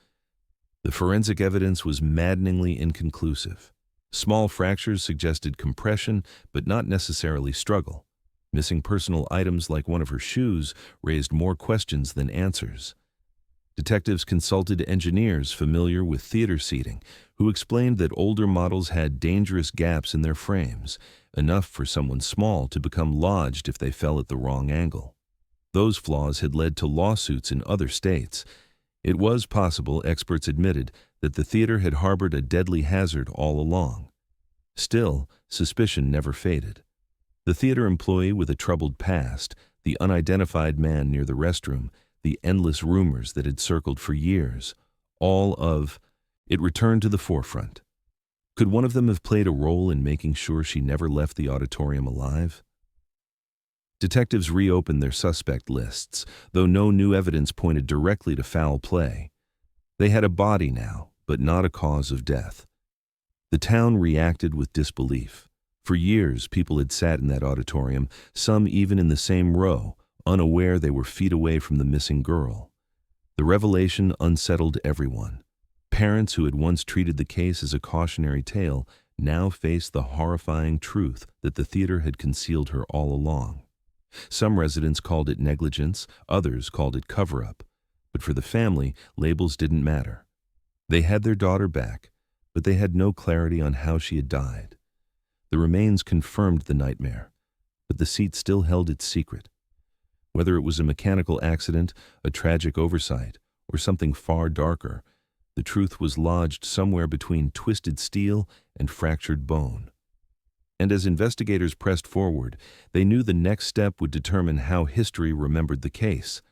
The forensic evidence was maddeningly inconclusive. Small fractures suggested compression, but not necessarily struggle. Missing personal items like one of her shoes raised more questions than answers. Detectives consulted engineers familiar with theater seating, who explained that older models had dangerous gaps in their frames, enough for someone small to become lodged if they fell at the wrong angle. Those flaws had led to lawsuits in other states. It was possible, experts admitted, that the theater had harbored a deadly hazard all along. Still, suspicion never faded. The theater employee with a troubled past, the unidentified man near the restroom, the endless rumors that had circled for years, all of it returned to the forefront. Could one of them have played a role in making sure she never left the auditorium alive? Detectives reopened their suspect lists, though no new evidence pointed directly to foul play. They had a body now, but not a cause of death. The town reacted with disbelief. For years, people had sat in that auditorium, some even in the same row, unaware they were feet away from the missing girl. The revelation unsettled everyone. Parents who had once treated the case as a cautionary tale now faced the horrifying truth that the theater had concealed her all along. Some residents called it negligence, others called it cover-up. But for the family, labels didn't matter. They had their daughter back, but they had no clarity on how she had died. The remains confirmed the nightmare, but the seat still held its secret. Whether it was a mechanical accident, a tragic oversight, or something far darker, the truth was lodged somewhere between twisted steel and fractured bone. And as investigators pressed forward, they knew the next step would determine how history remembered the case,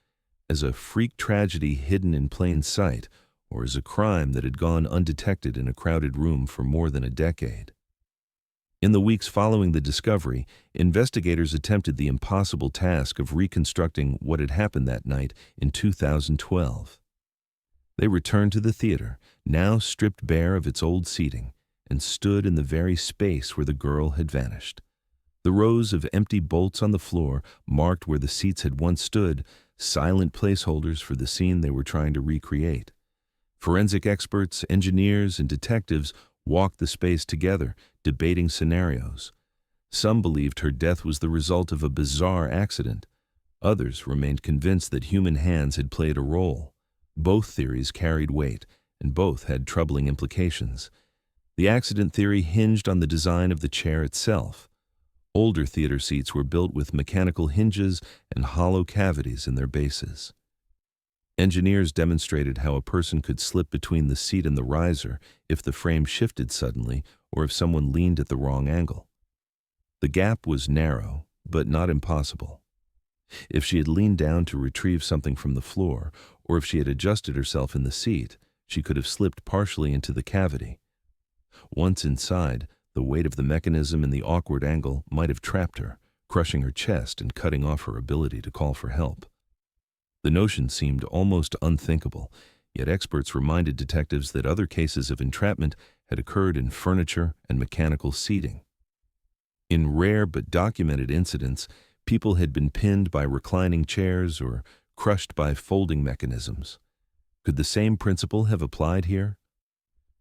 as a freak tragedy hidden in plain sight, or as a crime that had gone undetected in a crowded room for more than a decade. In the weeks following the discovery, investigators attempted the impossible task of reconstructing what had happened that night in 2012. They returned to the theater, now stripped bare of its old seating, and stood in the very space where the girl had vanished. The rows of empty bolts on the floor marked where the seats had once stood, silent placeholders for the scene they were trying to recreate. Forensic experts, engineers, and detectives walked the space together, debating scenarios. Some believed her death was the result of a bizarre accident. Others remained convinced that human hands had played a role. Both theories carried weight, and both had troubling implications. The accident theory hinged on the design of the chair itself. Older theater seats were built with mechanical hinges and hollow cavities in their bases. Engineers demonstrated how a person could slip between the seat and the riser if the frame shifted suddenly or if someone leaned at the wrong angle. The gap was narrow, but not impossible. If she had leaned down to retrieve something from the floor, or if she had adjusted herself in the seat, she could have slipped partially into the cavity. Once inside, the weight of the mechanism and the awkward angle might have trapped her, crushing her chest and cutting off her ability to call for help. The notion seemed almost unthinkable, yet experts reminded detectives that other cases of entrapment had occurred in furniture and mechanical seating. In rare but documented incidents, people had been pinned by reclining chairs or crushed by folding mechanisms. Could the same principle have applied here?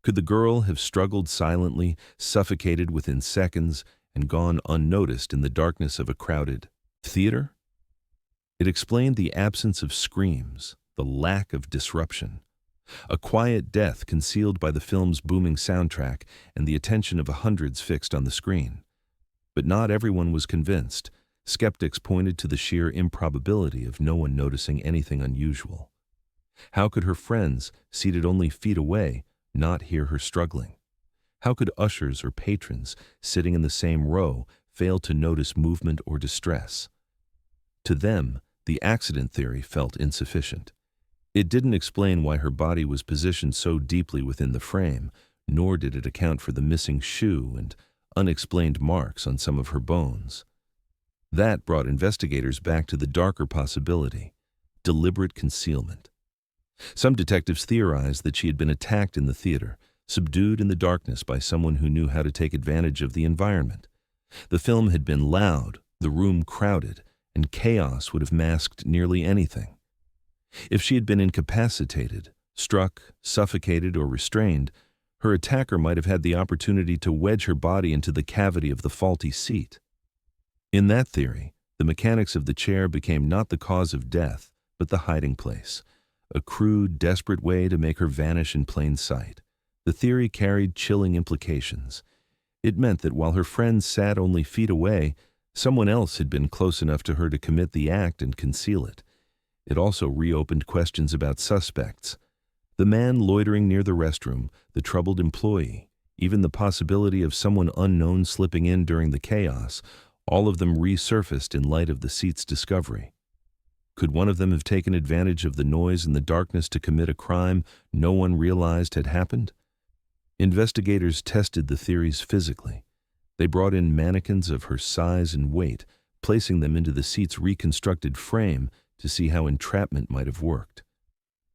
Could the girl have struggled silently, suffocated within seconds, and gone unnoticed in the darkness of a crowded theater? It explained the absence of screams, the lack of disruption. A quiet death concealed by the film's booming soundtrack and the attention of hundreds fixed on the screen. But not everyone was convinced. Skeptics pointed to the sheer improbability of no one noticing anything unusual. How could her friends, seated only feet away, not hear her struggling? How could ushers or patrons, sitting in the same row, fail to notice movement or distress? To them, the accident theory felt insufficient. It didn't explain why her body was positioned so deeply within the frame, nor did it account for the missing shoe and unexplained marks on some of her bones. That brought investigators back to the darker possibility: deliberate concealment. Some detectives theorized that she had been attacked in the theater, subdued in the darkness by someone who knew how to take advantage of the environment. The film had been loud, the room crowded, and chaos would have masked nearly anything. If she had been incapacitated, struck, suffocated, or restrained, her attacker might have had the opportunity to wedge her body into the cavity of the faulty seat. In that theory, the mechanics of the chair became not the cause of death, but the hiding place, a crude, desperate way to make her vanish in plain sight. The theory carried chilling implications. It meant that while her friends sat only feet away, someone else had been close enough to her to commit the act and conceal it. It also reopened questions about suspects. The man loitering near the restroom, the troubled employee, even the possibility of someone unknown slipping in during the chaos, all of them resurfaced in light of the seat's discovery. Could one of them have taken advantage of the noise and the darkness to commit a crime no one realized had happened? Investigators tested the theories physically. They brought in mannequins of her size and weight, placing them into the seat's reconstructed frame to see how entrapment might have worked.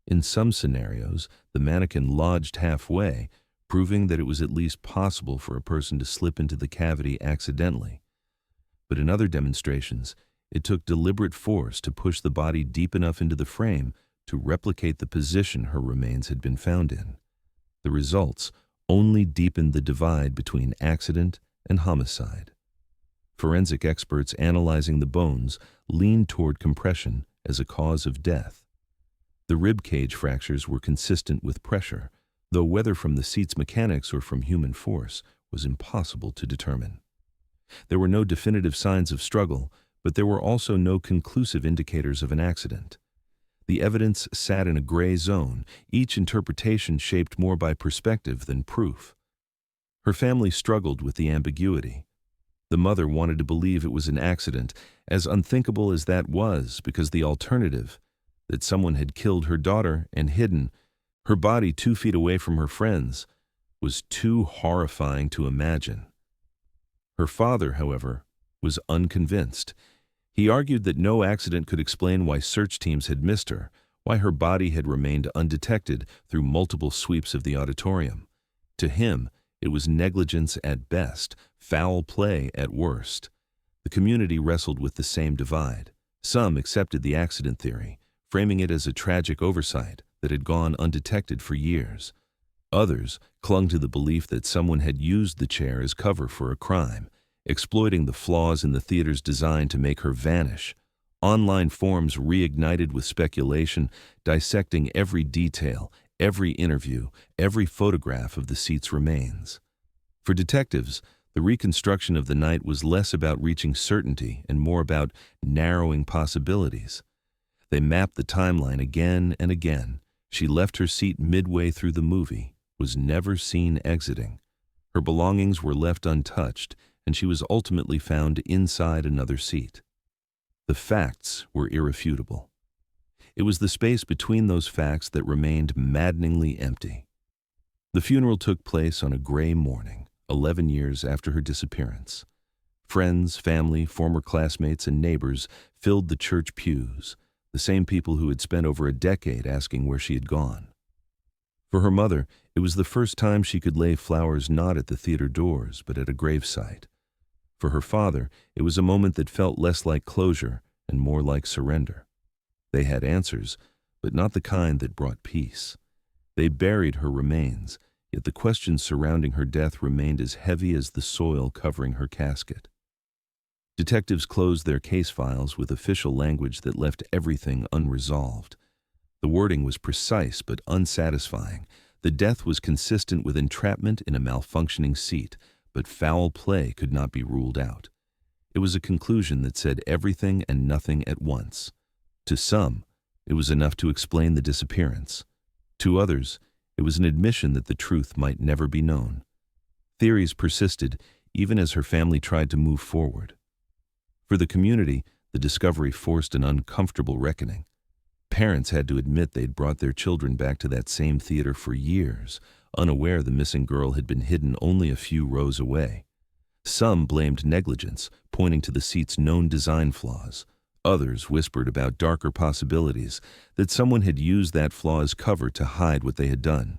In some scenarios, the mannequin lodged halfway, proving that it was at least possible for a person to slip into the cavity accidentally. But in other demonstrations, it took deliberate force to push the body deep enough into the frame to replicate the position her remains had been found in. The results only deepened the divide between accident and homicide. Forensic experts analyzing the bones leaned toward compression as a cause of death. The rib cage fractures were consistent with pressure, though whether from the seat's mechanics or from human force was impossible to determine. There were no definitive signs of struggle, but there were also no conclusive indicators of an accident. The evidence sat in a gray zone, each interpretation shaped more by perspective than proof. Her family struggled with the ambiguity. The mother wanted to believe it was an accident, as unthinkable as that was, because the alternative, that someone had killed her daughter and hidden her body 2 feet away from her friends, was too horrifying to imagine. Her father, however, was unconvinced. He argued that no accident could explain why search teams had missed her, why her body had remained undetected through multiple sweeps of the auditorium. To him, it was negligence at best, foul play at worst. The community wrestled with the same divide. Some accepted the accident theory, framing it as a tragic oversight that had gone undetected for years. Others clung to the belief that someone had used the chair as cover for a crime, exploiting the flaws in the theater's design to make her vanish. Online forums reignited with speculation, dissecting every detail, every interview, every photograph of the seat's remains. For detectives, the reconstruction of the night was less about reaching certainty and more about narrowing possibilities. They mapped the timeline again and again. She left her seat midway through the movie, was never seen exiting. Her belongings were left untouched, and she was ultimately found inside another seat. The facts were irrefutable. It was the space between those facts that remained maddeningly empty. The funeral took place on a gray morning, 11 years after her disappearance. Friends, family, former classmates, and neighbors filled the church pews, the same people who had spent over a decade asking where she had gone. For her mother, it was the first time she could lay flowers not at the theater doors, but at a gravesite. For her father, it was a moment that felt less like closure and more like surrender. They had answers, but not the kind that brought peace. They buried her remains, yet the questions surrounding her death remained as heavy as the soil covering her casket. Detectives closed their case files with official language that left everything unresolved. The wording was precise but unsatisfying. The death was consistent with entrapment in a malfunctioning seat, but foul play could not be ruled out. It was a conclusion that said everything and nothing at once. To some, it was enough to explain the disappearance. To others, it was an admission that the truth might never be known. Theories persisted even as her family tried to move forward. For the community, the discovery forced an uncomfortable reckoning. Parents had to admit they'd brought their children back to that same theater for years, unaware the missing girl had been hidden only a few rows away. Some blamed negligence, pointing to the seat's known design flaws. Others whispered about darker possibilities, that someone had used that flaw as cover to hide what they had done.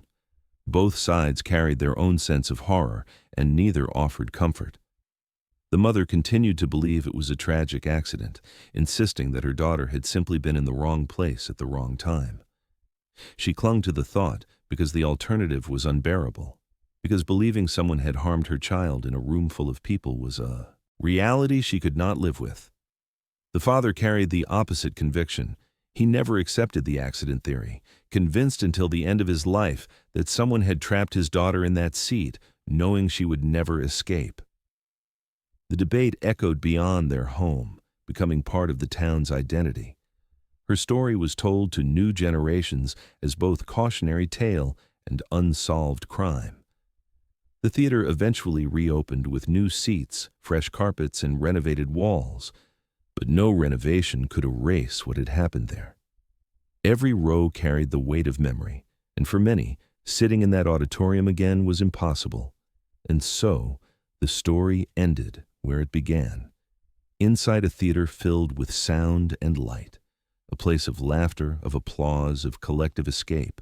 Both sides carried their own sense of horror, and neither offered comfort. The mother continued to believe it was a tragic accident, insisting that her daughter had simply been in the wrong place at the wrong time. She clung to the thought because the alternative was unbearable, because believing someone had harmed her child in a room full of people was a reality she could not live with. The father carried the opposite conviction. He never accepted the accident theory, convinced until the end of his life that someone had trapped his daughter in that seat, knowing she would never escape. The debate echoed beyond their home, becoming part of the town's identity. Her story was told to new generations as both cautionary tale and unsolved crime. The theater eventually reopened with new seats, fresh carpets, and renovated walls, but no renovation could erase what had happened there. Every row carried the weight of memory, and for many, sitting in that auditorium again was impossible. And so, the story ended where it began, inside a theater filled with sound and light, a place of laughter, of applause, of collective escape.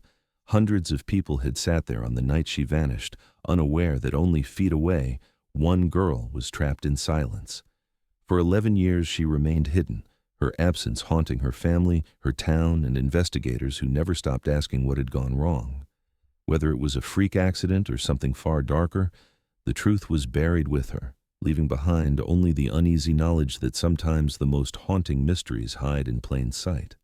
Hundreds of people had sat there on the night she vanished, unaware that only feet away, one girl was trapped in silence. For 11 years she remained hidden, her absence haunting her family, her town, and investigators who never stopped asking what had gone wrong. Whether it was a freak accident or something far darker, the truth was buried with her, leaving behind only the uneasy knowledge that sometimes the most haunting mysteries hide in plain sight.